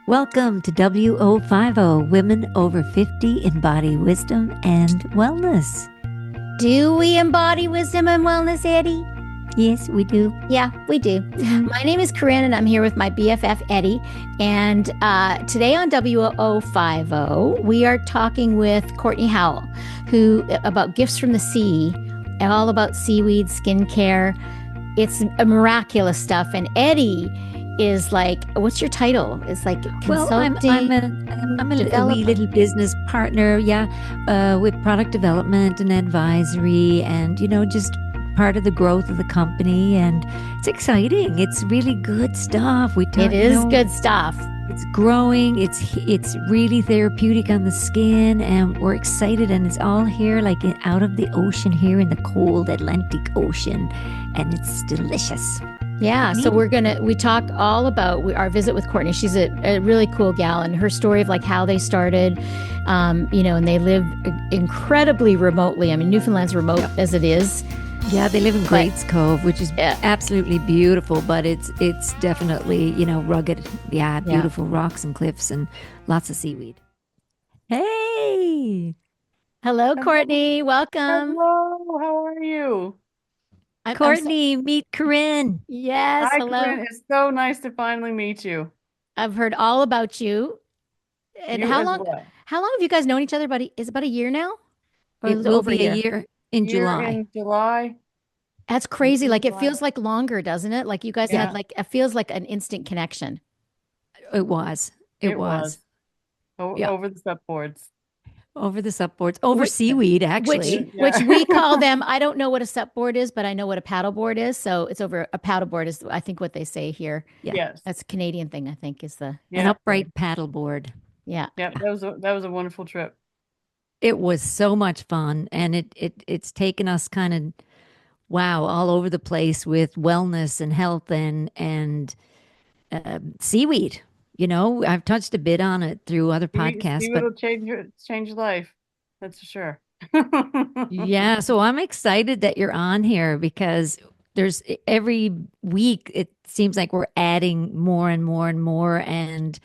Welcome to WO50 Women Over 50 Embody Wisdom and Wellness. Do we embody wisdom and wellness, Eddi? Yes, we do. Yeah, we do. My name is Corinne, and I'm here with my BFF, Eddi. And today on WO50, we are talking with Courtney Howell, who about gifts from the sea, all about seaweed skincare. It's a miraculous stuff. And Eddi is like, what's your title? It's like Well, I'm consulting, a wee little business partner, with product development and advisory, and just part of the growth of the company. And it's exciting. It's really good stuff. It is good stuff. It's growing. It's really therapeutic on the skin, and we're excited. And it's all here, like out of the ocean here in the cold Atlantic Ocean, and it's delicious. Yeah, so we talk all about our visit with Courtney. She's a really cool gal, and her story of like how they started, and they live incredibly remotely. I mean, Newfoundland's remote as it is. Yeah, they live in Grates Cove, which is absolutely beautiful, but it's definitely, rugged. Yeah, beautiful rocks and cliffs and lots of seaweed. Hey! Hello, Courtney. Welcome. Hello, how are you? Courtney, meet Corinne. Yes, Hi, hello. Corinne. It's so nice to finally meet you. I've heard all about you. And You how as long well. how long have you guys known each other, buddy? Is it about a year now? Or It is it will over a be a year? year in Here July. in July. That's crazy. Like it July. feels like longer, doesn't it? Like you guys had like it feels like an instant connection. It was. It was. Yeah. Over the supboards. Over the supboards. Over seaweed, actually. Which we call them. I don't know what a supboard is, but I know what a paddleboard is. So it's over a paddleboard is I think what they say here. Yeah. Yes. That's a Canadian thing, I think, is an upright paddleboard. Yeah. Yeah, that was a wonderful trip. It was so much fun, and it's taken us kind of all over the place with wellness and health and seaweed. I've touched a bit on it through other podcasts, Seaweed but will change your life. That's for sure. yeah, so I'm excited that you're on here because there's every week it seems like we're adding more and more and more, and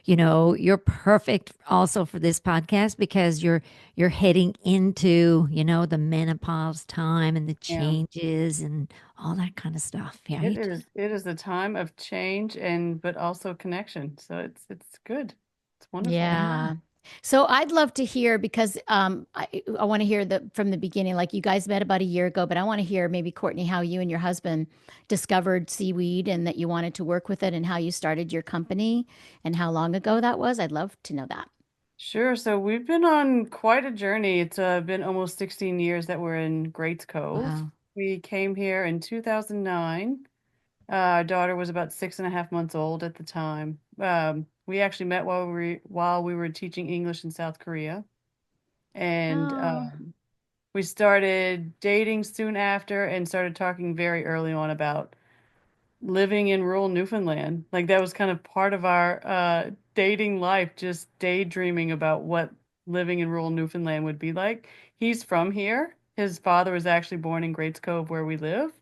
you're perfect also for this podcast because you're heading into the menopause time and the changes and all that kind of stuff, right? It is a time of change but also connection. So it's good. It's wonderful. Yeah. So I'd love to hear because I want to hear from the beginning. Like you guys met about a year ago, but I want to hear maybe Courtney how you and your husband discovered seaweed and that you wanted to work with it and how you started your company and how long ago that was. I'd love to know that. Sure. So we've been on quite a journey. It's been almost 16 years that we're in Grates Cove. Wow. We came here in 2009. Our daughter was about 6.5 months old at the time. We actually met while we were teaching English in South Korea, and we started dating soon after and started talking very early on about living in rural Newfoundland. Like that was kind of part of our dating life, just daydreaming about what living in rural Newfoundland would be like. He's from here. His father was actually born in Grates Cove where we live.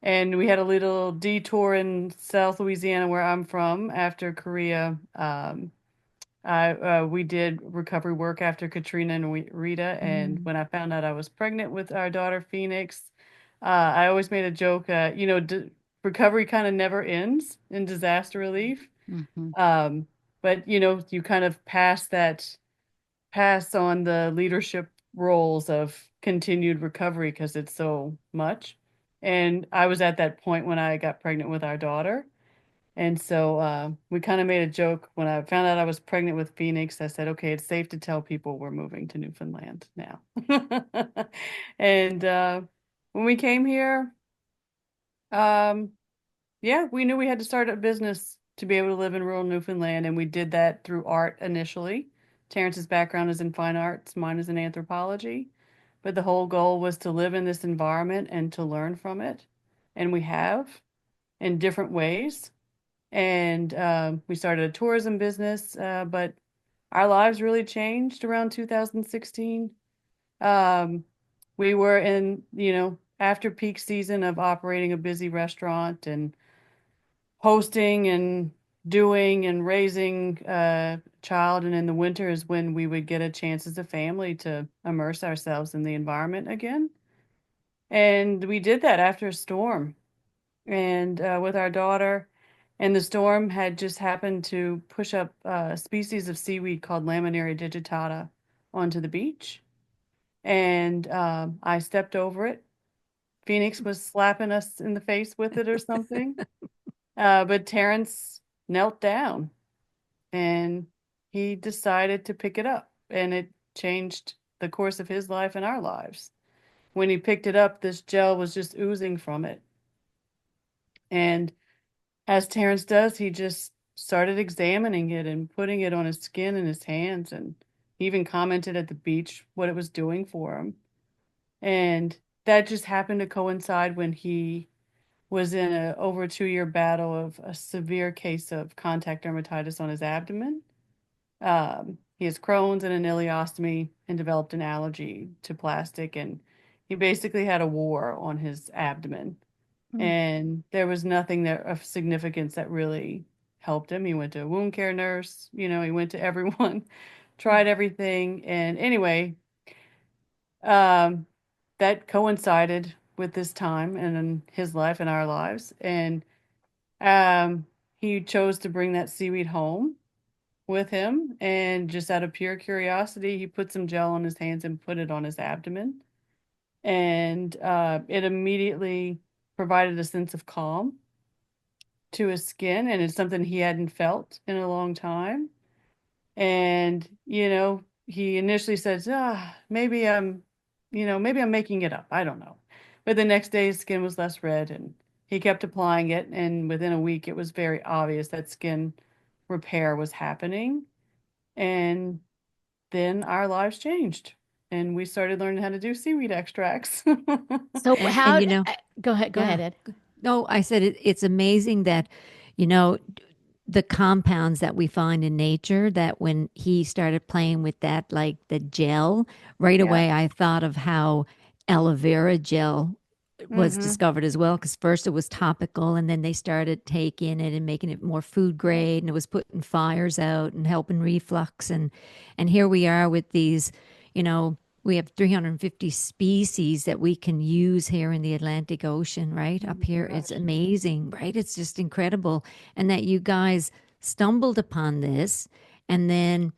And we had a little detour in South Louisiana where I'm from after Korea. We did recovery work after Katrina and Rita. And when I found out I was pregnant with our daughter, Phoenix, I always made a joke, recovery kind of never ends in disaster relief. But, you kind of pass on the leadership roles of continued recovery because it's so much. And I was at that point when I got pregnant with our daughter. And so we kind of made a joke when I found out I was pregnant with Phoenix. I said, okay, it's safe to tell people we're moving to Newfoundland now. And when we came here, we knew we had to start a business to be able to live in rural Newfoundland. And we did that through art initially. Terrence's background is in fine arts, mine is in anthropology. But the whole goal was to live in this environment and to learn from it. And we have in different ways. And we started a tourism business, but our lives really changed around 2016. We were in, after peak season of operating a busy restaurant and hosting and doing and raising a child, and in the winter is when we would get a chance as a family to immerse ourselves in the environment again. And we did that after a storm, and with our daughter. And the storm had just happened to push up a species of seaweed called Laminaria digitata onto the beach. And I stepped over it. Phoenix was slapping us in the face with it or something. But Terrence knelt down and he decided to pick it up, and it changed the course of his life and our lives. When he picked it up, this gel was just oozing from it. And as Terrence does, he just started examining it and putting it on his skin and his hands. And he even commented at the beach what it was doing for him. And that just happened to coincide when he was in a over a 2-year battle of a severe case of contact dermatitis on his abdomen. He has Crohn's and an ileostomy and developed an allergy to plastic. And he basically had a war on his abdomen. Mm. And there was nothing there of significance that really helped him. He went to a wound care nurse, he went to everyone, tried everything. And anyway, um, that coincided with this time and in his life and our lives. And um, he chose to bring that seaweed home with him. And just out of pure curiosity, he put some gel on his hands and put it on his abdomen. And it immediately provided a sense of calm to his skin, and it's something he hadn't felt in a long time. And, he initially says, maybe I'm making it up. I don't know. But the next day his skin was less red and he kept applying it. And within a week, it was very obvious that skin repair was happening. And then our lives changed and we started learning how to do seaweed extracts. So And how, go yeah. ahead, Ed. No, I said it's amazing that, you know, the compounds that we find in nature, that when he started playing with that, like the gel, right Yeah. away I thought of how aloe vera gel was Mm-hmm. discovered as well. Because first it was topical, and then they started taking it and making it more food grade, and it was putting fires out and helping reflux. And here we are with these, you know, we have 350 species that we can use here in the Atlantic Ocean, right? Oh Up my here. It's gosh. amazing, right? It's just incredible. And that you guys stumbled upon this, and then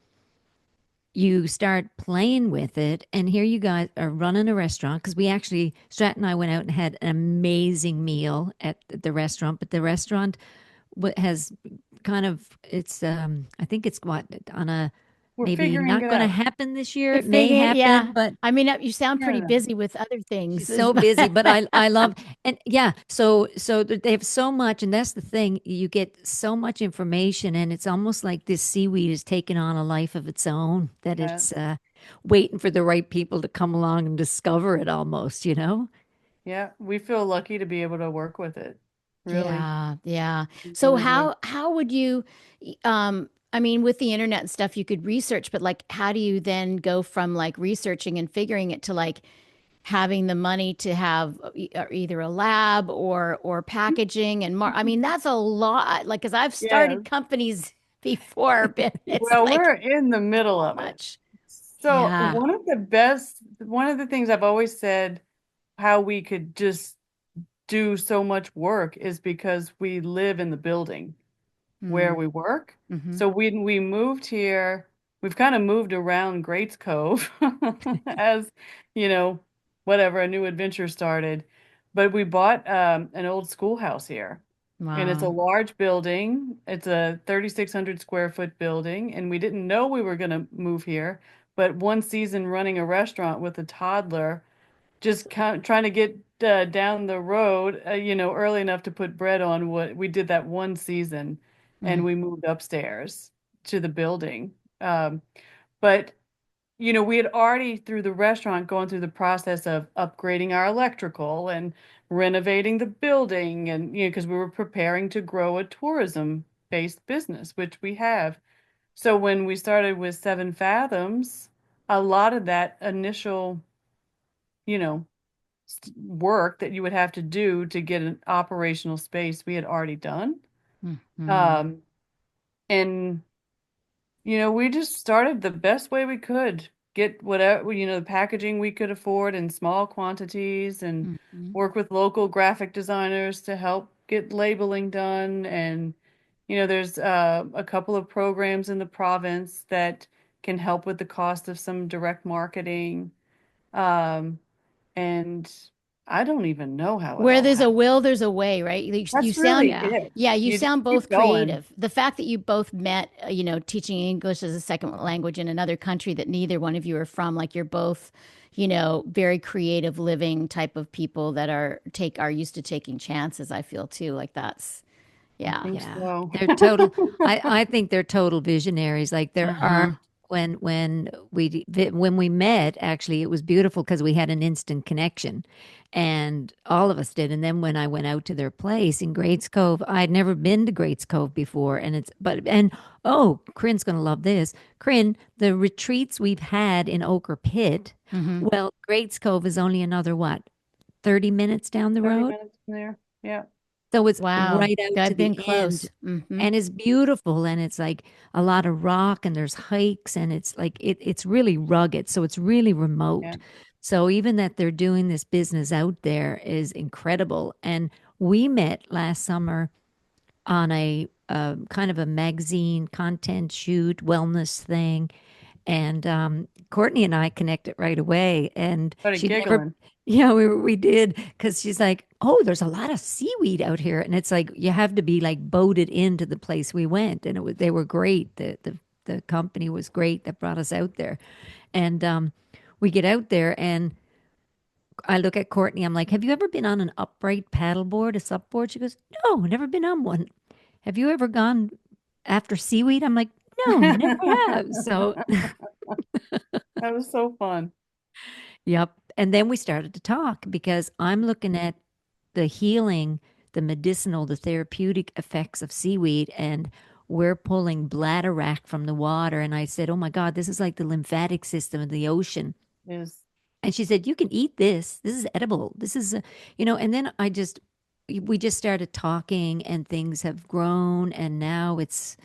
you start playing with it. And here you guys are running a restaurant, because we actually, Strat and I went out and had an amazing meal at the restaurant. But the restaurant has kind of, I think it's what, on a, We're maybe figuring not it going to out. happen this year. I It may figure, happen, yeah. but I mean, you sound pretty Yeah. busy with other things. she's so busy. But I love, and yeah, so they have so much. And that's the thing, you get so much information, and it's almost like this seaweed is taking on a life of its own, that Yeah. it's waiting for the right people to come along and discover it, almost. Yeah. We feel lucky to be able to work with it. Really. Yeah, yeah. We So really do. how would you I mean with the internet and stuff you could research, but like how do you then go from like researching and figuring it to like having the money to have either a lab or packaging and more. I mean, that's a lot. Like, because I've Yeah. started companies before, but it's Well, like we're in the middle so of it. much. So Yeah. one of the things I've always said how we could just do so much work is because we live in the building where Mm, we work. hmm. So when we moved here, we've kind of moved around Grates Cove as, you know, whatever, a new adventure started. But we bought an old schoolhouse here. And it's a Wow. large building. It's a 3,600 square foot building. And we didn't know we were going to move here. But one season running a restaurant with a toddler, just kind of trying to get down the road, early enough to put bread on. What we did that one season, Mm, and we moved upstairs to the building. But we had already through the restaurant gone through the process of upgrading our electrical and renovating the building, and because we were preparing to grow a tourism-based business, which we have. So when we started with Seven Fathoms, a lot of that initial, you know work that you would have to do to get an operational space we had already done. mm, mm. Um, And we just started the best way we could, get whatever, the packaging we could afford in small quantities and Mhm. work with local graphic designers to help get labeling done. And, there's a couple of programs in the province that can help with the cost of some direct marketing. Um, and I don't even know how it Where all there's a happened. will, there's a way, right? You That's really sound, Yeah. it. yeah, you You just sound both keep going. creative. The fact that you both met, teaching English as a second language in another country that neither one of you are from, like you're both, very creative, living type of people that are used to taking chances. I feel too, like that's, I yeah. think Yeah, so. they're total. I think they're total visionaries. Like there are Uh-huh. when we met, actually, it was beautiful because we had an instant connection, and all of us did. And then when I went out to their place in Grates Cove, I'd never been to Grates Cove before, and oh, Corinne's gonna love this. Corinne, the retreats we've had in Ochre Pit, Hmm. well, Grates Cove is only another what, 30 minutes down the 30 road. minutes from there. Yeah. So it's Wow. right out to I've the been end close. Hmm. and it's beautiful and it's like a lot of rock and there's hikes and it's like it's really rugged. So it's really remote. Yeah. So even that they're doing this business out there is incredible. And we met last summer on a kind of a magazine content shoot, wellness thing. And Courtney and I connected right away. And Started she'd never, giggling. yeah, we did because she's like, oh, there's a lot of seaweed out here, and it's like you have to be like boated into the place we went, and they were great. The company was great that brought us out there, and we get out there, and I look at Courtney. I'm like, have you ever been on an upright paddleboard, a supboard? She goes, no, never been on one. Have you ever gone after seaweed? I'm like, no, never have. So That was so fun. yep. And then we started to talk because I'm looking at the healing, the medicinal, the therapeutic effects of seaweed, and we're pulling bladderwrack from the water. And I said, oh my God, this is like the lymphatic system of the ocean. Is And she said, you can eat this. This is edible. This is, and then we just started talking and things have grown. And now it's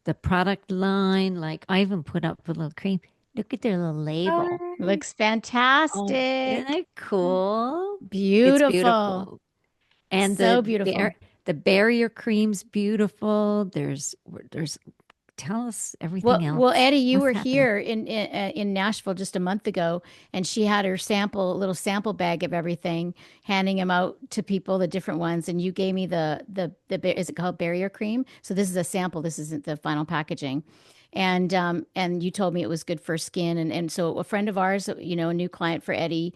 the product line. Like I even put up a little cream. Look at their little label. oh, Looks Oh, isn't fantastic. it cool? It's Beautiful. beautiful. And So beautiful. the barrier cream's beautiful. There's tell us everything Well, else. Eddie, you What's were happening? here in Nashville just a month ago, and she had her little sample bag of everything, handing them out to people, the different ones. And you gave me is it called barrier cream? So this is a sample. This isn't the final packaging. And you told me it was good for skin. And so a friend of ours, a new client for Eddie,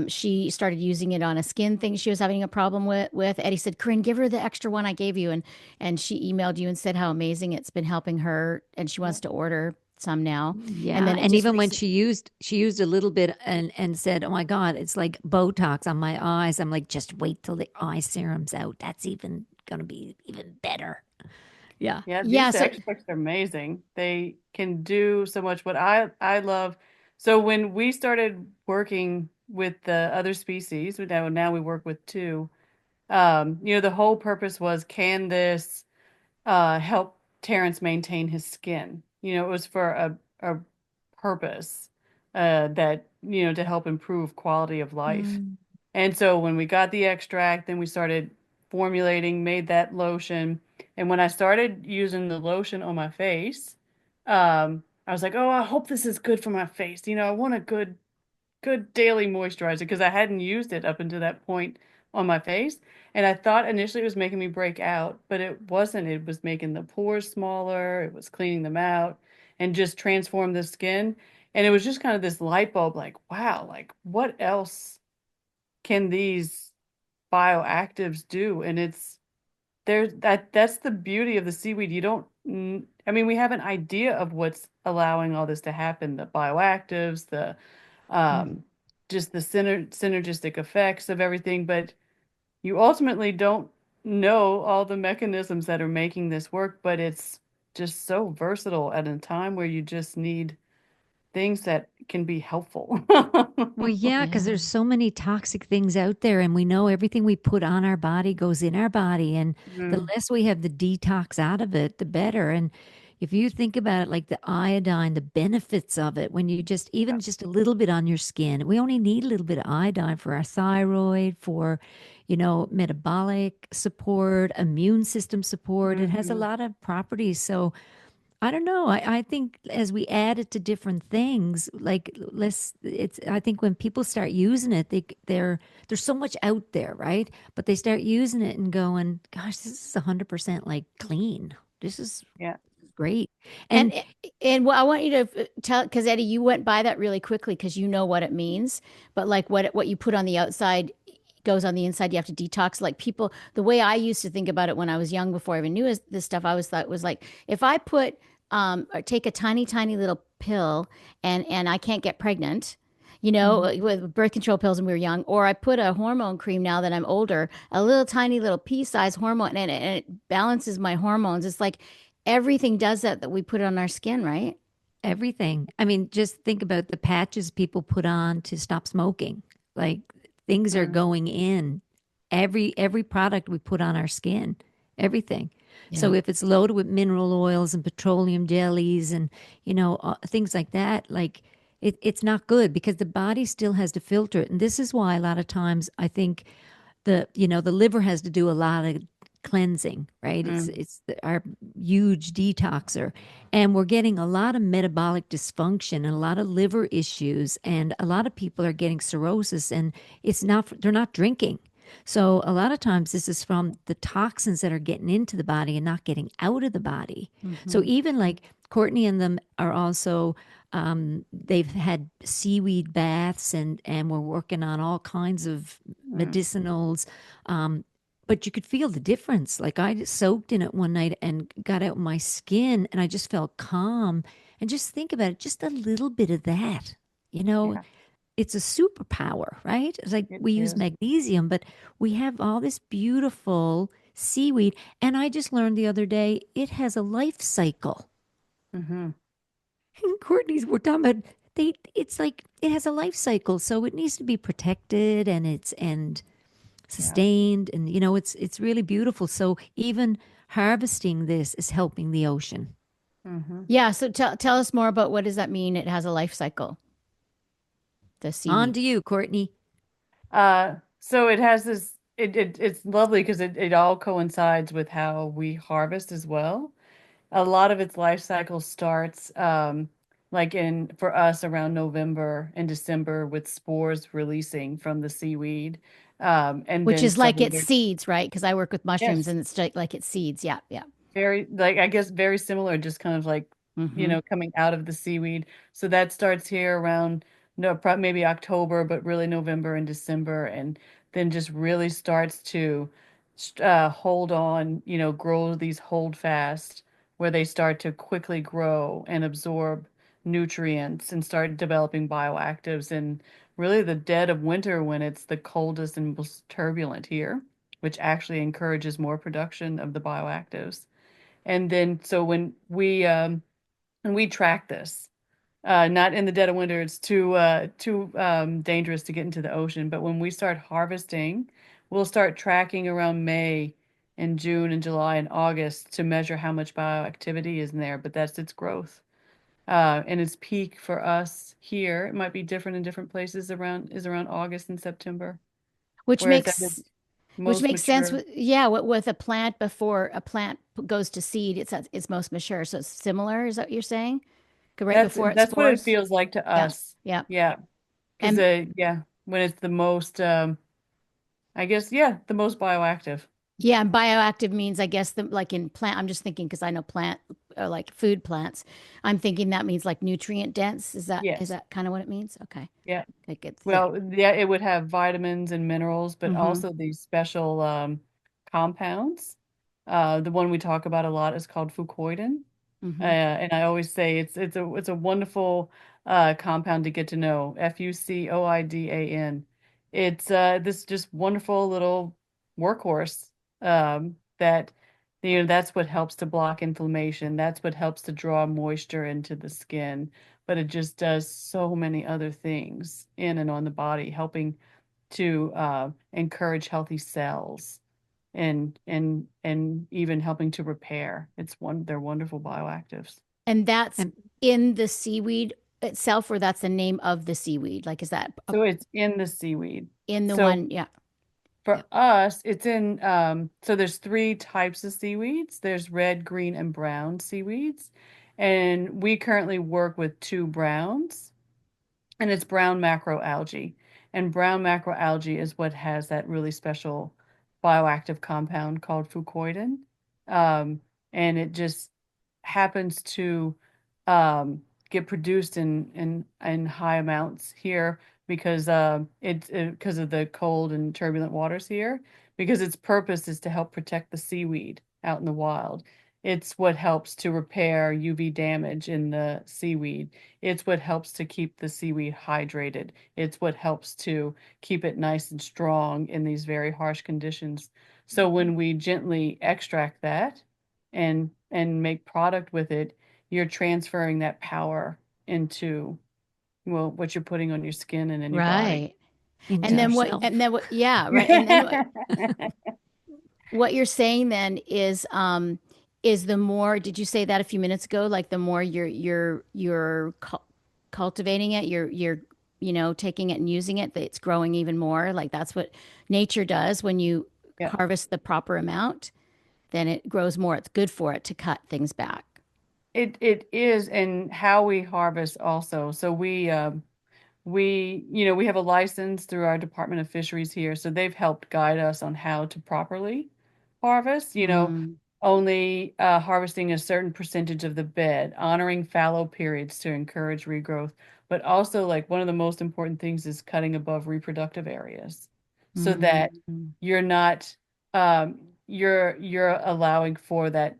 she started using it on a skin thing she was having a problem with. Eddie said, Corinne, give her the extra one I gave you. And she emailed you and said how amazing it's been helping her, and she wants to order some now. And Yeah, then it and just even when recent. she used a little bit and said, "Oh my God, it's like Botox on my eyes." I'm like, "Just wait till the eye serum's out. That's even gonna be even better." Yeah. yeah, Yeah, these so extracts are amazing. They can do so much. What I love. So when we started working with the other species, now we work with two. The whole purpose was, can this help Terrence maintain his skin? It was for a purpose, that, to help improve quality of life. mm, And so when we got the extract, then we started formulating, made that lotion. And when I started using the lotion on my face, I was like, oh, I hope this is good for my face. I want a good daily moisturizer because I hadn't used it up until that point on my face. And I thought initially it was making me break out, but it wasn't. It was making the pores smaller, it was cleaning them out and just transform the skin. And it was just kind of this light bulb, like, wow, like what else can these bioactives do? And it's there that's the beauty of the seaweed. You don't I mean, we have an idea of what's allowing all this to happen, the bioactives, the mm. um just the synergistic effects of everything, but you ultimately don't know all the mechanisms that are making this work, but it's just so versatile at a time where you just need things that can be helpful. Well, yeah, because Yeah. there's so many toxic things out there, and we know everything we put on our body goes in our body, and the Mm, less we have the detox out of it, the better. And if you think about it, like the iodine, the benefits of it, when you just yeah. even just a little bit on your skin, we only need a little bit of iodine for our thyroid, for, metabolic support, immune system support. It has a Hmm. lot of properties. So I don't know. I think as we add it to different things, like I think when people start using it, there's so much out there, right? But they start using it and going, gosh, this is 100% like clean. This is Yeah. great. And And I want you to tell, because Eddie, you went by that really quickly because you know what it means. But like what you put on the outside goes on the inside. You have to detox. Like people, the way I used to think about it when I was young, before I even knew this stuff, I always thought was like if I put or take a tiny, tiny little pill and I can't get pregnant. You know, Mhm. with birth control pills when we were young, or I put a hormone cream now that I'm older, a little tiny little pea-sized hormone, and it balances my hormones. It's like everything does that we put on our skin, right? everything. I mean, just think about the patches people put on to stop smoking. Like things are Mm, going in every product we put on our skin, everything. So Yeah. if it's loaded with mineral oils and petroleum jellies and things like that, like it's not good because the body still has to filter it. And this is why a lot of times I think the liver has to do a lot of cleansing, right? it's mm, it's the, our huge detoxer, and we're getting a lot of metabolic dysfunction and a lot of liver issues, and a lot of people are getting cirrhosis, and it's not they're not drinking. So a lot of times this is from the toxins that are getting into the body and not getting out of the body. So Hmm. even like Courtney and them are also they've had seaweed baths, and we're working on all kinds of mm. medicinals. Um, but you could feel the difference. Like I just soaked in it one night and got out my skin, and I just felt calm. And just think about it, just a little bit of that, you know, Yeah, it's a superpower, right? It's like it we use is. magnesium, but we have all this beautiful seaweed. And I just learned the other day it has a life cycle. Hmm. Courtney's, we're talking about it's like it has a life cycle, so it needs to be protected and Yeah. sustained, and it's really beautiful. So even harvesting this is helping the ocean. Hmm. Yeah. So tell us more about what does that mean? It has a life cycle, the On seaweed. to you, Courtney. So it has this, it's lovely because it all coincides with how we harvest as well. A lot of its life cycle starts like in for us around November and December with spores releasing from the seaweed. And Which then is like several it's years. seeds, right? Because I work with mushrooms Yes. and it's like it's seeds. Yeah. Yeah. Very, like, I guess very similar, just kind of like, Hmm. coming out of the seaweed. So that starts here around, no, maybe October, but really November and December, and then just really starts to hold on, grow these hold fast, where they start to quickly grow and absorb nutrients and start developing bioactives in really the dead of winter when it's the coldest and most turbulent here, which actually encourages more production of the bioactives. And then so when we track this, not in the dead of winter, it's too dangerous to get into the ocean. But when we start harvesting, we'll start tracking around May and June and July and August to measure how much bioactivity is in there. But that's its growth. And its peak for us here, it might be different in different places around August and September, Which where it's at makes its most sense mature. with yeah with a plant before a plant goes to seed. It's at its most mature. So it's similar. Is that what you're saying? Right That's before it that's what it spores. feels like to Yeah. us. Yeah. Yeah. Because And yeah, when it's the most, I guess, yeah, the most bioactive. yeah, and bioactive means, I guess, the, like in plant, I'm just thinking because I know plant, like food plants. I'm thinking that means like nutrient dense. Is Yes. that kind of what it means? Okay. Yeah. Okay, good. Yeah. Well, yeah, it would have vitamins and minerals, but Mm-hmm. also these special compounds. The one we talk about a lot is called fucoidan. Mm-hmm. And I always say it's a wonderful compound to get to know. Fucoidan. It's this just wonderful little workhorse that that's what helps to block inflammation. That's what helps to draw moisture into the skin. but it just does so many other things in and on the body, helping to encourage healthy cells and even helping to repair. They're wonderful bioactives. And that's And in the seaweed itself, or that's the name of the seaweed? Like, is that So it's in the seaweed. in the So one? Yeah. for yeah, us, it's in so there's three types of seaweeds. There's red, green, and brown seaweeds. And we currently work with two browns. And it's brown macroalgae. And brown macroalgae is what has that really special bioactive compound called fucoidan. Um, and it just happens to get produced in high amounts here because because of the cold and turbulent waters here. Because its purpose is to help protect the seaweed out in the wild. It's what helps to repair UV damage in the seaweed. It's what helps to keep the seaweed hydrated. It's what helps to keep it nice and strong in these very harsh conditions. So when we gently extract that and make product with it, you're transferring that power into, well, what you're putting on your skin and in your body. Right. into And then what? And yourself. then what? Yeah. Right. And then what you're saying then is the more, did you say that a few minutes ago? Like the more you're cultivating it, you're taking it and using it, that it's growing even more. Like that's what nature does when you Yeah. harvest the proper amount, then it grows more. It's good for it to cut things back. It is, and how we harvest also. So we have a license through our Department of Fisheries here, so they've helped guide us on how to properly harvest, Mm, only harvesting a certain percentage of the bed, honoring fallow periods to encourage regrowth, but also like one of the most important things is cutting above reproductive areas so mm, that you're not you're allowing for that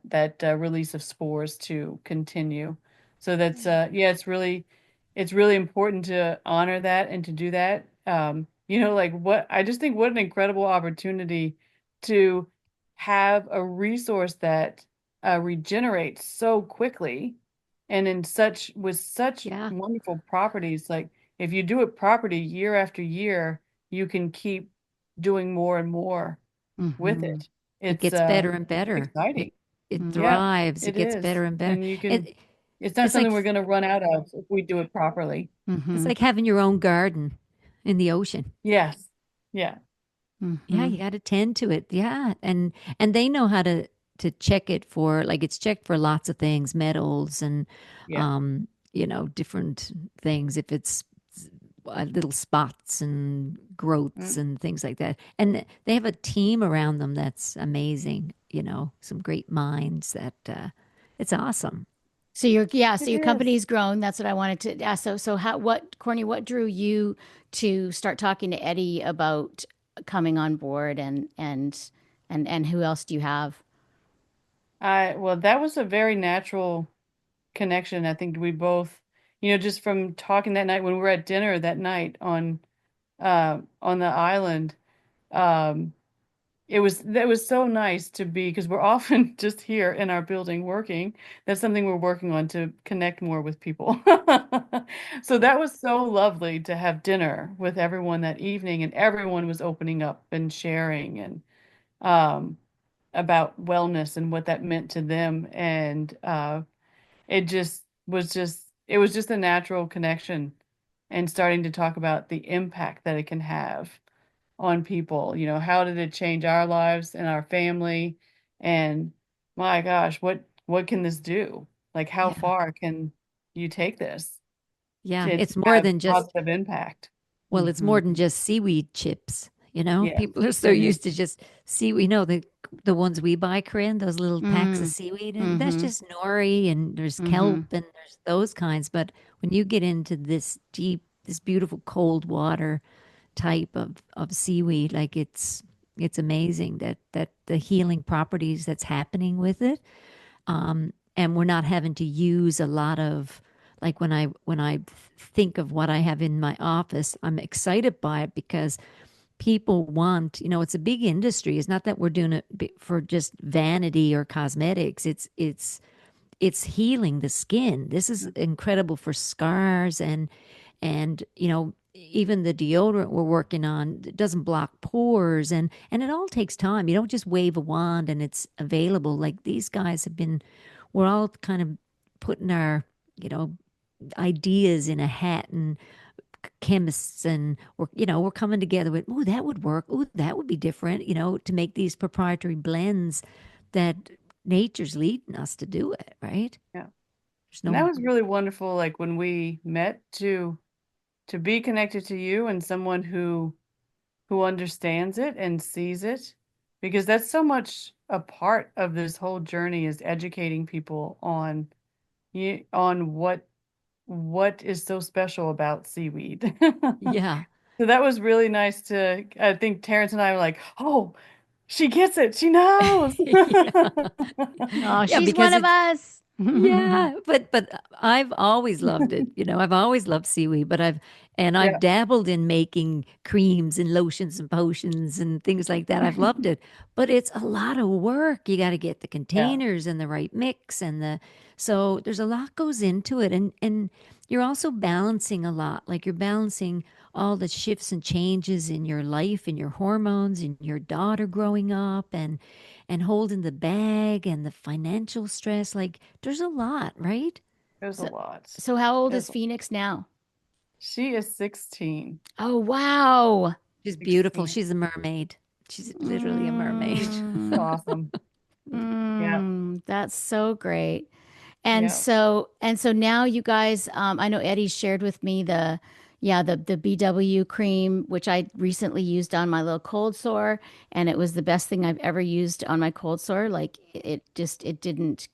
release of spores to continue. So that's yeah, it's really important to honor that and to do that. Like what I just think what an incredible opportunity to have a resource that regenerates so quickly and in such with such Yeah. wonderful properties. Like if you do it properly year after year, you can keep doing more and more with hmm it. It It's gets better and better. exciting. It Yeah, thrives. It it gets is. better and better. And you can It it's not it's like something we're going to run out of if we do it properly. it's hmm like having your own garden in the ocean. Yes. Yeah. Yeah, hmm you got to tend to it. Yeah, and they know how to check it for like it's checked for lots of things, metals and Yeah. different things. If it's little spots and growths Mm. and things like that, and they have a team around them that's amazing. Some great minds that it's awesome. So so It your is. company's grown. That's what I wanted to ask. So Courtney, what drew you to start talking to Eddie about coming on board, and who else do you have? Well, that was a very natural connection. I think we both, just from talking that night when we were at dinner that night on the island, um, that was so nice to be because we're often just here in our building working. That's something we're working on to connect more with people. So that was so lovely to have dinner with everyone that evening, and everyone was opening up and sharing and um, about wellness and what that meant to them. And it was just a natural connection and starting to talk about the impact that it can have on people. How did it change our lives and our family? And my gosh, what can this do? Like, how Yeah, far can you take this yeah. to It's more have than just positive impact? Well, it's more than hmm just seaweed chips. Yes, People are so it is. used to just seaweed. The ones we buy, Corinne, those little packs of mm seaweed, and that's hmm just nori and there's kelp hmm and there's those kinds. But when you get into this beautiful cold water type of seaweed, like it's amazing that the healing properties that's happening with it. And we're not having to use a lot of like when I think of what I have in my office, I'm excited by it because people want, it's a big industry. It's not that we're doing it for just vanity or cosmetics. It's it's healing the skin. This is incredible for scars and even the deodorant we're working on doesn't block pores and it all takes time. You don't just wave a wand and it's available. Like these guys have been, we're all kind of putting our, you know, ideas in a hat and chemists and we're coming together with, oh, that would work. Oh, that would be different, to make these proprietary blends that nature's leading us to do it, right? Yeah. There's And that no, was really wonderful, like when we met to be connected to you and someone who understands it and sees it, because that's so much a part of this whole journey is educating people on on what is so special about seaweed. yeah. So that was really nice to, I think Terrence and I were like, oh, she gets it. She knows. Yeah. Oh, Yeah, she's one because of it's us. yeah, but I've always loved it. I've always loved seaweed, but I've Yeah, dabbled in making creams and lotions and potions and things like that. I've loved it, but it's a lot of work. You got to get the yeah. containers and the right mix so there's a lot goes into it and you're also balancing a lot. Like you're balancing all the shifts and changes in your life and your hormones and your daughter growing up and holding the bag and the financial stress. Like there's a lot, right? There's a So, lot. so how old is There's, Phoenix now? she is 16. Oh, wow. She's beautiful. 16. She's a mermaid. She's literally a mermaid. She's Mm, awesome. Yeah, that's so great. And yeah. so now you guys, I know Eddie shared with me the BW cream, which I recently used on my little cold sore, and it was the best thing I've ever used on my cold sore. Like it didn't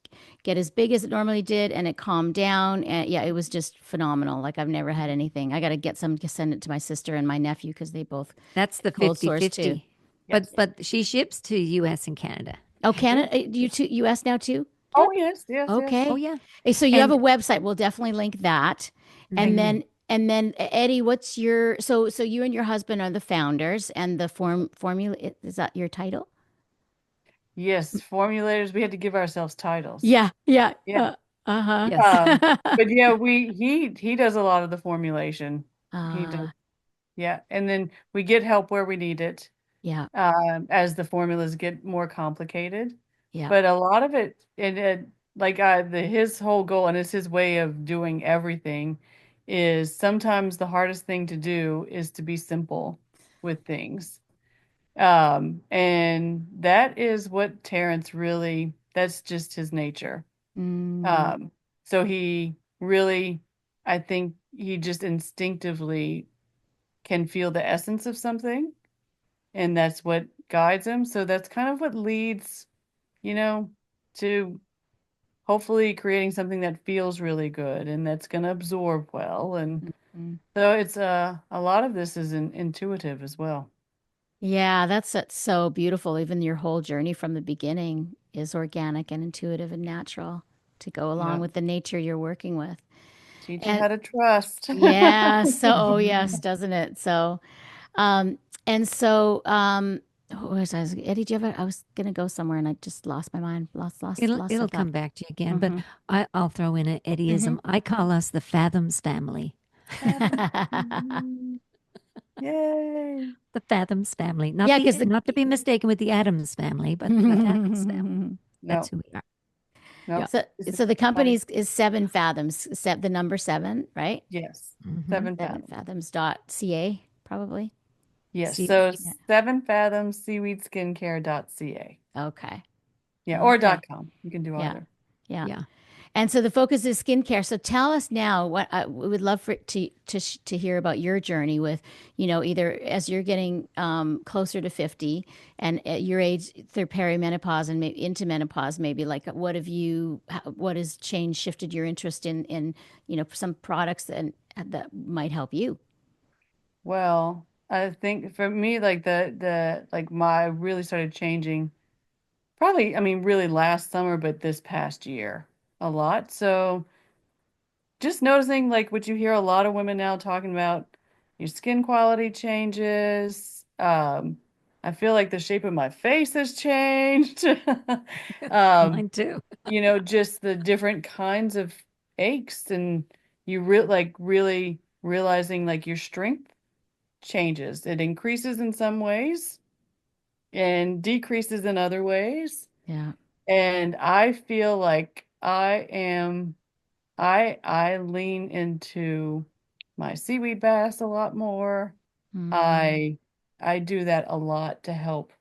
get as big as it normally did, and it calmed down. And yeah, it was just phenomenal. Like I've never had anything. I got to get some to send it to my sister and my nephew because they both That's the have cold sores too. 50-50. But Yes. but she ships to US and Canada. Oh, She do. Canada, you too, U.S. now too? Oh, yes, yes, yes. Oh Okay. yeah. So you have a And website. We'll definitely link that. And Thank mhm. you. then Eddie, what's your so you and your husband are the founders and the formula is that your title? Yes, formulators, we had to give ourselves titles. Yeah, yeah. Yeah. Uh-huh. Yes. But yeah, he does a lot of the formulation. He does. Uh, Yeah. And then we get help where we need it, yeah, as the formulas get more complicated. yeah. But a lot of it, like his whole goal, and it's his way of doing everything, is sometimes the hardest thing to do is to be simple with things. And that is what Terrence really, that's just his nature. Mm, Um, so he really, I think he just instinctively can feel the essence of something, and that's what guides him. So that's kind of what leads, you know, to hopefully creating something that feels really good and that's going to absorb well. And mm. so it's a lot of this is intuitive as well. Yeah, that's so beautiful. Even your whole journey from the beginning is organic and intuitive and natural to go along Yeah. with the nature you're working with. Teach you And how to trust. yeah, so oh yes, doesn't it? So Um, and so, what was I? Eddie, do you have I was gonna go somewhere and I just lost my mind, lost It'll the thought. come back to you again, but Mm-hmm. I'll throw in an Mm-hmm. Eddieism. I call us the Fathoms family. Fathom. Yay. The Fathoms family. Yeah, because the Not to be mistaken with the Adams family, but the Fathoms family. That's No, who we are. no. Yeah. so It's so the like, company's is Seven Fathoms, the number seven, right? yes, Hmm. 7 fathoms. Sevenfathoms.ca, probably. Yes, See, so Yeah. 7 fathoms seaweedskincare.ca. Okay. Yeah, or Okay. .com. You can do Yeah. either. Yeah. yeah. And so the focus is skincare. So tell us now what we would love for to hear about your journey with, either as you're getting closer to 50 and at your age through perimenopause and maybe into menopause, maybe like what has changed, shifted your interest in, some products that might help you. Well, I think for me, like the like my really started changing probably, I mean, really last summer, but this past year a lot. So just noticing like what you hear a lot of women now talking about, your skin quality changes, I feel like the shape of my face has changed. Um, Mine too. just the different kinds of aches and you really realizing like your strength changes. It increases in some ways and decreases in other ways. Yeah. And I feel like I lean into my seaweed baths a lot more. Mm, I I do that a lot to help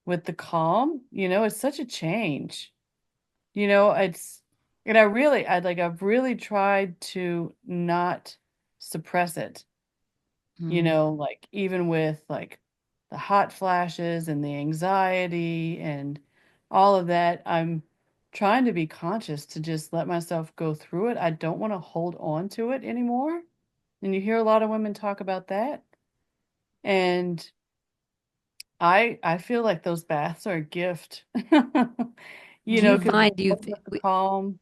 with the calm. It's such a change. It's and I've really tried to not suppress it. mm, Like even with like the hot flashes and the anxiety and all of that, I'm trying to be conscious to just let myself go through it. I don't want to hold on to it anymore. And you hear a lot of women talk about that. And I feel like those baths are a gift. Do you Because find they you've open up the calm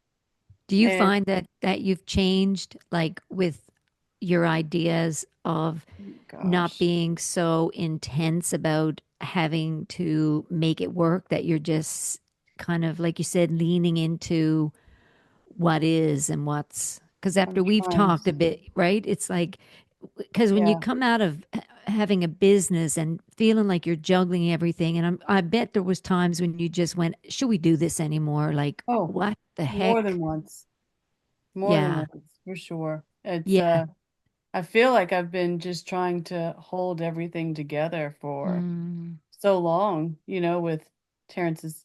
do you and find that you've changed like with your ideas of not gosh, being so intense about having to make it work, that you're just kind of, like you said, leaning into what is and what's, because I'm after we've trying talked a to. bit, right? It's like, because when you Yeah. come out of having a business and feeling like you're juggling everything, and I bet there was times when you just went, should we do this anymore? Like, Oh, what the more than heck? once. More than Yeah. once, for sure. Yeah. I feel like I've been just trying to hold everything together for mm. so long, with Terrence's,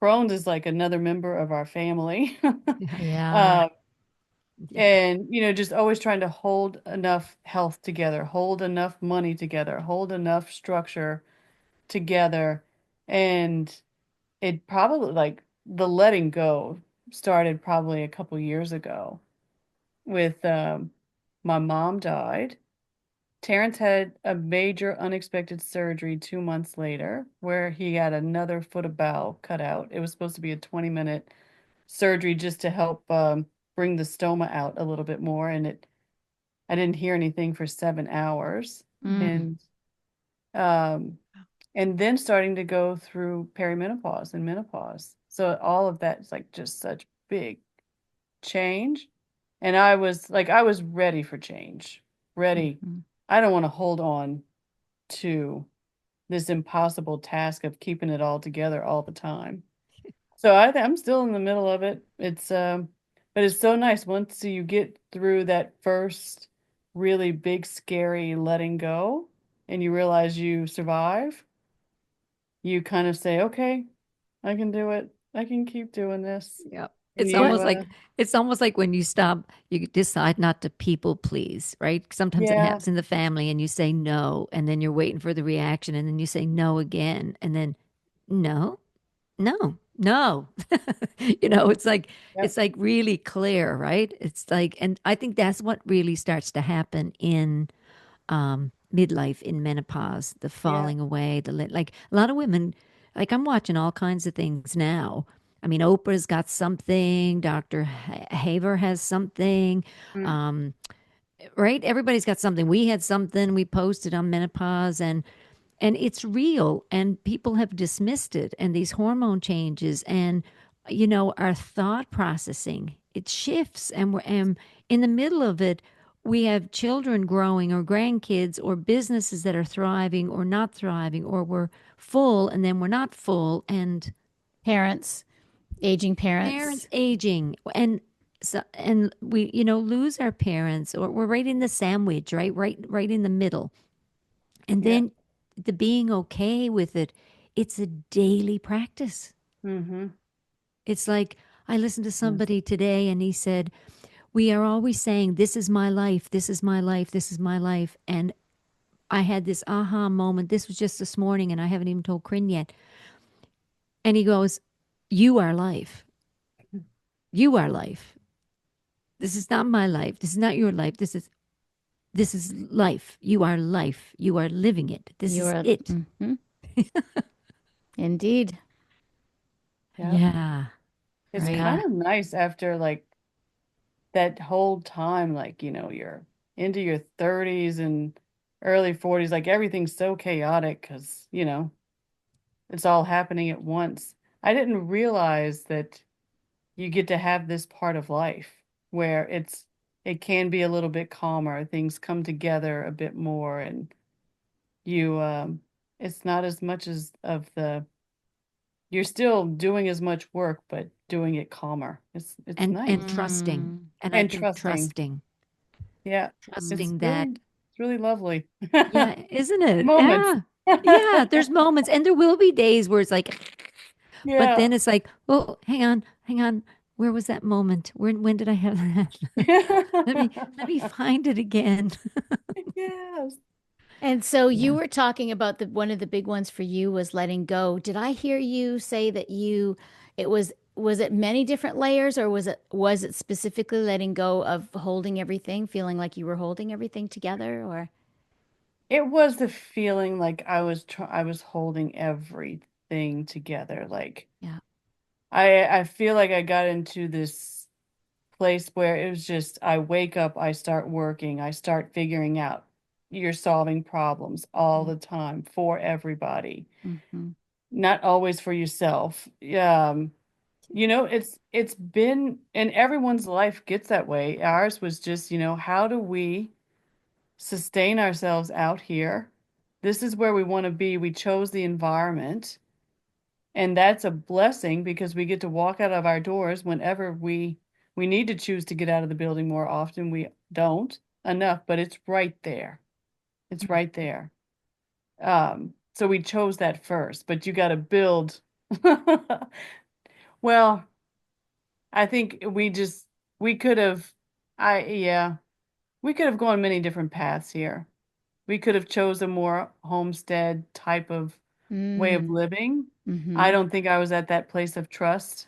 Crohn's is like another member of our family. Yeah. Uh, Yeah. and, just always trying to hold enough health together, hold enough money together, hold enough structure together. And it probably like the letting go started probably a couple years ago with my mom died. Terrence had a major unexpected surgery 2 months later where he had another foot of bowel cut out. It was supposed to be a 20-minute surgery just to help bring the stoma out a little bit more. And I didn't hear anything for 7 hours. Mm, And um, and then starting to go through perimenopause and menopause. So all of that is like just such big change. And I was ready for change, ready. mhm. I don't want to hold on to this impossible task of keeping it all together all the time. So I'm still in the middle of it. But it's so nice once you get through that first really big, scary letting go and you realize you survive, you kind of say, okay, I can do it. I can keep doing this. Yeah. And What? It's almost like when you stop, you decide not to people please, right? Sometimes it yeah, happens in the family and you say no, and then you're waiting for the reaction, and then you say no again, and then no, no, no. yep, It's like really clear, right? It's like, and I think that's what really starts to happen in midlife, in menopause, the yeah, falling away, like a lot of women, like I'm watching all kinds of things now. I mean, Oprah's got something, Dr. Haver has something, mm, um, right? Everybody's got something. We had something we posted on menopause, and it's real, and people have dismissed it, and these hormone changes, and our thought processing, it shifts, and we're and in the middle of it, we have children growing, or grandkids, or businesses that are thriving or not thriving, or we're full and then we're not full, and Parents, aging parents parents. aging, and we lose our parents, or we're right in the sandwich, right in the middle. And yeah, then the being okay with it, it's a daily practice. mm-hmm, It's like, I listened to yes, somebody today and he said, we are always saying, this is my life, this is my life, this is my life. And I had this aha moment. This was just this morning, and I haven't even told Corinne yet. And he goes, you are life. You are life. This is not my life. This is not your life. This is life. You are life. You are living it. This You is are. it. Mhm. Indeed. yep. Yeah. It's Right. kind Yeah. of nice after like that whole time, like, you're into your 30s and early 40s, like everything's so chaotic because, it's all happening at once. I didn't realize that you get to have this part of life where it can be a little bit calmer. Things come together a bit more and you it's not as much as of the you're still doing as much work but doing it calmer. It's And nice. trusting. Mm. And I And think trusting. trusting, Yeah. It's trusting that, really lovely. yeah, isn't it? Moments. Yeah. Yeah, there's moments and there will be days where it's like, but Yeah. then it's like, oh, hang on, hang on. Where was that moment? When did I have that? Let me find it again. Yes. And so you Yeah. were talking about the one of the big ones for you was letting go. Did I hear you say that was it many different layers or was it specifically letting go of holding everything, feeling like you were holding everything together or It was the feeling like I was holding everything together. Like yeah. I feel like I got into this place where it was just I wake up, I start working, I start figuring out you're solving problems all Yeah. the time for everybody, Hmm. not always for yourself. It's been and everyone's life gets that way. Ours was just, how do we sustain ourselves out here? This is where we want to be. We chose the environment. And that's a blessing because we get to walk out of our doors whenever we need to choose to get out of the building more often. We don't enough, but it's right there. It's right there. So we chose that first, but you got to build. Well, I think we could have yeah, we could have gone many different paths here. We could have chose a more homestead type of way of Mm. living. I Hmm. don't think I was at that place of trust,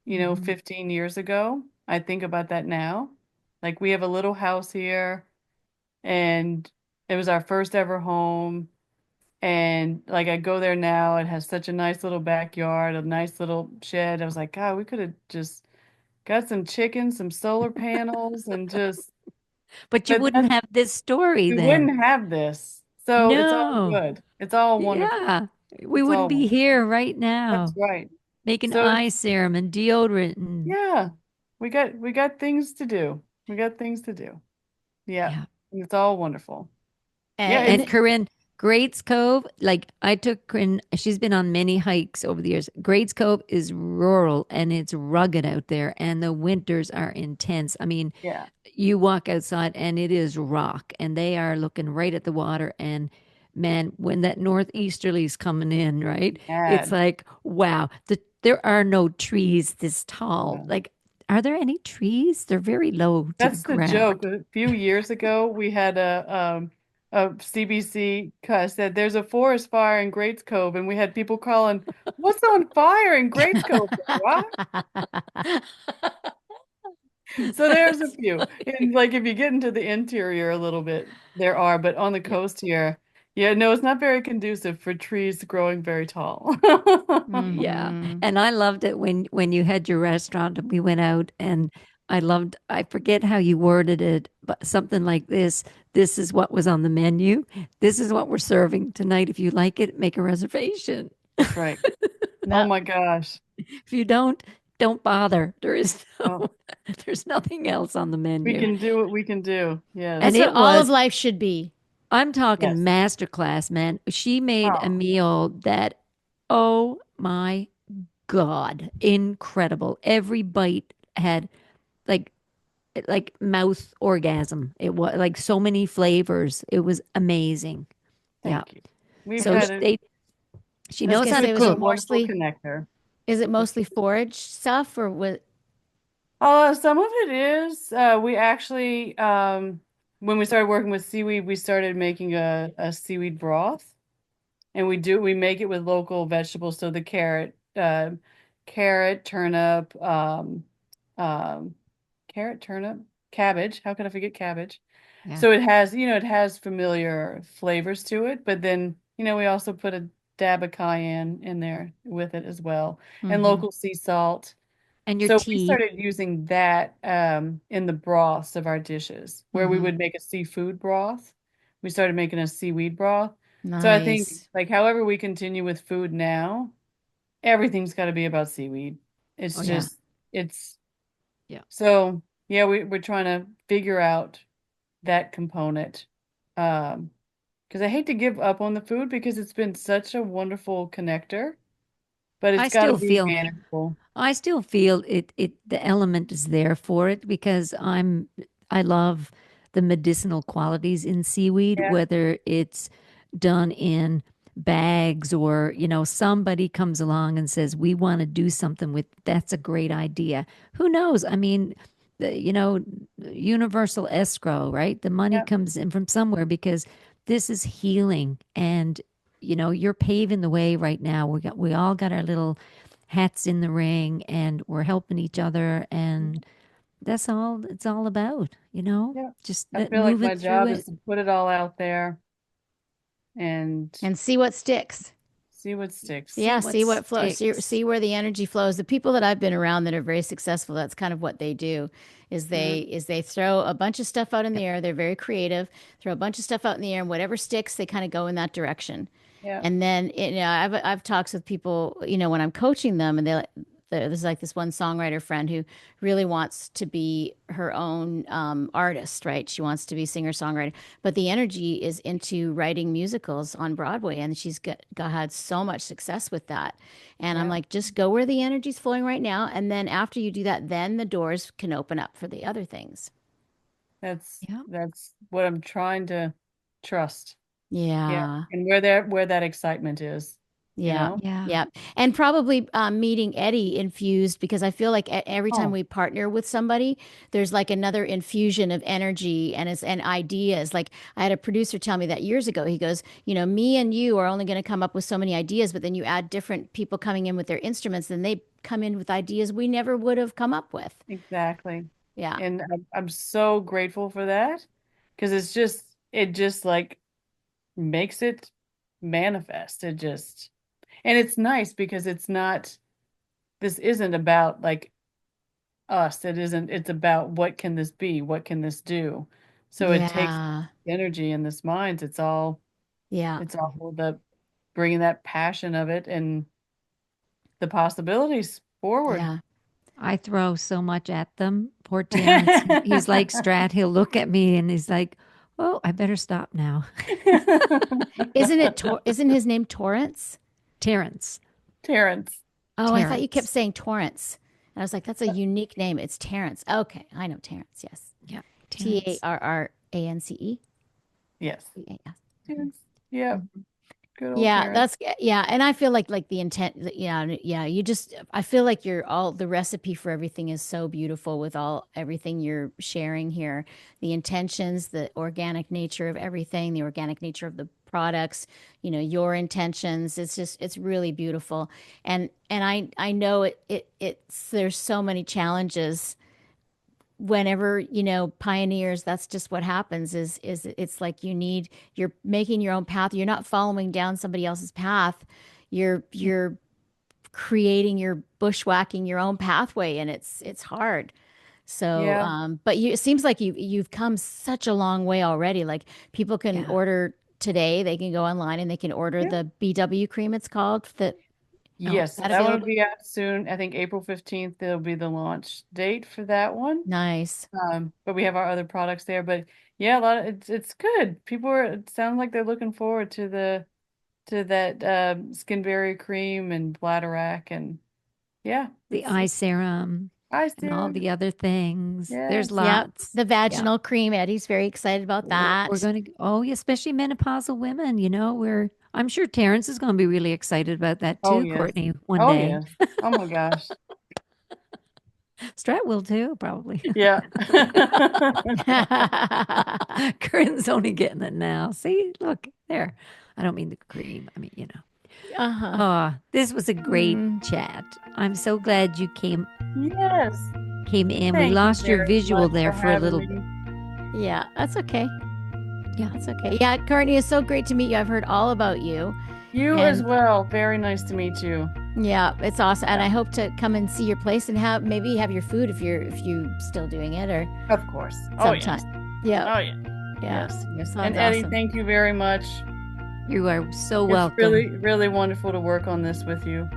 Hmm. 15 years ago. I think about that now. Like we have a little house here and it was our first ever home. And like I go there now, it has such a nice little backyard, a nice little shed. I was like, God, we could have just got some chickens, some solar panels, and just, But you but that wouldn't have this story we then. wouldn't have this. So it's all No. good. It's all wonderful. Yeah. We It's wouldn't all be wonderful. here right That's now right. making So eye serum and deodorant and yeah, we got things to do. We got things to do. Yeah. yeah. It's all wonderful. Yeah, And And it's Corinne, Grates Cove, like I took Corinne, she's been on many hikes over the years. Grates Cove is rural and it's rugged out there, and the winters are intense. I mean, yeah. you walk outside and it is rock, and they are looking right at the water. And man, when that northeasterly's coming in, right? It's Mad. like, wow, there are no trees this tall. Yeah. Like, are there any trees? They're very low to the That's the ground. joke. A few years ago, we had a CBC said there's a forest fire in Grates Cove, and we had people calling, "What's on fire in Grates Cove?" What? So there's a That's few. funny. And like if you get into the interior a little bit, there are, but on the Yeah. coast here, yeah, no, it's not very conducive for trees growing very tall. Yeah. hmm. And I loved it when you had your restaurant and we went out and I forget how you worded it, but something like this. This is what was on the menu. This is what we're serving tonight. If you like it, make a reservation. That's right. Oh No. my gosh. If you don't bother. Well, There's nothing else on the we menu. can do what we can do. And That's Yes. what it all of was, life should be. I'm talking Yes. masterclass, man. She made a Oh, meal that, oh my God, incredible. Every bite had like mouth orgasm. It was like so many flavors. It was amazing. Yeah. thank you. We've So had sh- a they she I was knows gonna how to say, was been a it cook. wonderful mostly connector. is it mostly forage stuff or what? Some of it is. We actually, when we started working with seaweed, we started making a seaweed broth, and we make it with local vegetables. So the carrot, um, turnip, cabbage. How could I forget cabbage? Yeah. So it has familiar flavors to it, but then, we also put a dab of cayenne in there with it as well, and Hmm. local sea salt. And your So we tea. started using that in the broths of our dishes, where we Hmm. would make a seafood broth. we started making a seaweed broth. So I think Nice. like however we continue with food now, everything's got to be about seaweed. Oh It's yeah. just it's Yeah. so yeah, we're trying to figure out that component. Because I hate to give up on the food because it's been such a wonderful connector, but it's I got to still be feel manageable. I still feel it the element is there for it because I love the medicinal qualities in seaweed, Yeah, whether it's done in bags or, somebody comes along and says, we want to do something with that's a great idea. Who knows? I mean, universal escrow, right? The money yeah, comes in from somewhere because this is healing and you're paving the way right now. We all got our little hats in the ring and we're helping each other and that's all it's all about, yeah. just I that feel like moving my through job is it. to put it all out there and And see what sticks. see what sticks. See Yeah, what see what flows. sticks. See where the energy flows. The people that I've been around that are very successful, that's kind of what they do. Mhm. Is they throw a bunch of stuff out in Yep. the air. They're very creative. Throw a bunch of stuff out in the air, and whatever sticks, they kind of go in that direction. Yeah, And then I've talks with people, when I'm coaching them, and there's like this one songwriter friend who really wants to be her own artist, right? She wants to be singer songwriter, but the energy is into writing musicals on Broadway, and she's had so much success with that. And I'm yeah. like, just go where the energy's flowing right now, and then after you do that, then the doors can open up for the other things. Yeah. That's what I'm trying to trust. Yeah, Yeah. and where that excitement is, you Yeah. know? Yeah. Yeah. And probably meeting Eddi infused because I feel like every time Oh, we partner with somebody, there's like another infusion of energy and ideas. Like I had a producer tell me that years ago. He goes, me and you are only going to come up with so many ideas, but then you add different people coming in with their instruments, and they come in with ideas we never would have come up with. exactly. Yeah. And I'm so grateful for that because it just like makes it manifest. And it's nice because this isn't about like us. It's about what can this be? What can this do? So it takes Yeah. energy in this mind. Yeah. It's all the bringing that passion of it and the possibilities forward. Yeah. I throw so much at them. Poor Terrence. He's like Strat. He'll look at me and he's like, oh, I better stop now. Isn't his name Torrance? Terrence. Terrence. Oh, I thought you kept Terrence. saying Torrance. And I was like, that's a unique name. It's Terrence. Okay, I know Terrence. Yes. Yeah. Terrence. Tarrance. Yes. Yeah. Terrence. Yeah. Good old Yeah, Terrence. yeah, and I feel like the intent, yeah, I feel like the recipe for everything is so beautiful with everything you're sharing here. The intentions, the organic nature of everything, the organic nature of the products, your intentions. It's really beautiful. And I know there's so many challenges whenever pioneers, that's just what happens is it's like you're making your own path, you're not following down somebody else's path, you're creating, your bushwhacking your own pathway, and it's hard. So Yeah. but it seems like you've come such a long way already. Like people can Yeah. order today, they can go online and they can order Yeah. the BW cream, it's called, that. Oh, is Yes, that that one will available? be out soon. I think April 15th, there'll be the launch date for that one. Nice. But we have our other products there. But yeah, it's good. It sounds like they're looking forward to to that skin barrier cream and bladder and yeah, The eye serum I and all see. the other things. There's Yes. Yep. lots. The Yeah. vaginal cream. Eddie's very excited about We're that. going to, oh, yeah, especially menopausal women, I'm sure Terrence is going to be really excited about that Oh too, yes. Courtney, one Oh day. yes. Oh my gosh. Strat will too, probably. Yeah. Corinne's only getting it now. See, look there. I don't mean the cream. I mean, Uh-huh. Oh, this was a great Mm, chat. I'm so glad you Yes. came in. We Thank you lost your very visual much there for for a having little. me. yeah, that's okay. Yeah. That's okay. Yeah, Courtney, it's so great to meet you. I've heard all about you. You as And well. Very nice to meet you. yeah, it's awesome. And Yeah, I hope to come and see your place and maybe have your food if you still doing it, or of course. Oh yes. sometime. Yeah. Oh yeah. Yeah. Yes, yes. Sounds And Eddi, awesome. thank you very much. You are so It's welcome. really, really wonderful to work on this with you.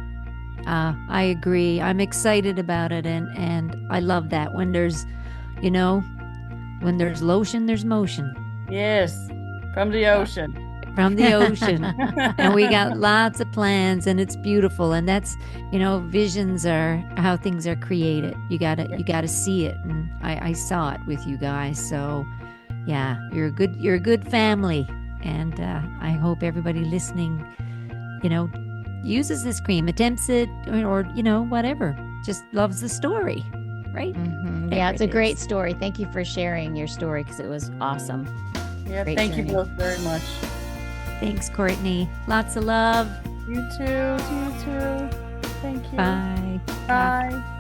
I agree. I'm excited about it, and I love that when there's, when there's lotion, there's motion Yes, from the ocean. from the ocean. And we got lots of plans, and it's beautiful. And that's, visions are how things are created. You gotta see it, and I saw it with you guys. So, yeah, you're a good family, and I hope everybody listening, uses this cream, attempts it, or whatever, just loves the story, right? Mm-hmm. Yeah, it's a great story. Thank you for sharing your story because it was awesome. Yeah, Great thank you journey. both very much. Thanks, Courtney. Lots of love. You too. You too. Thank you. Bye. Bye.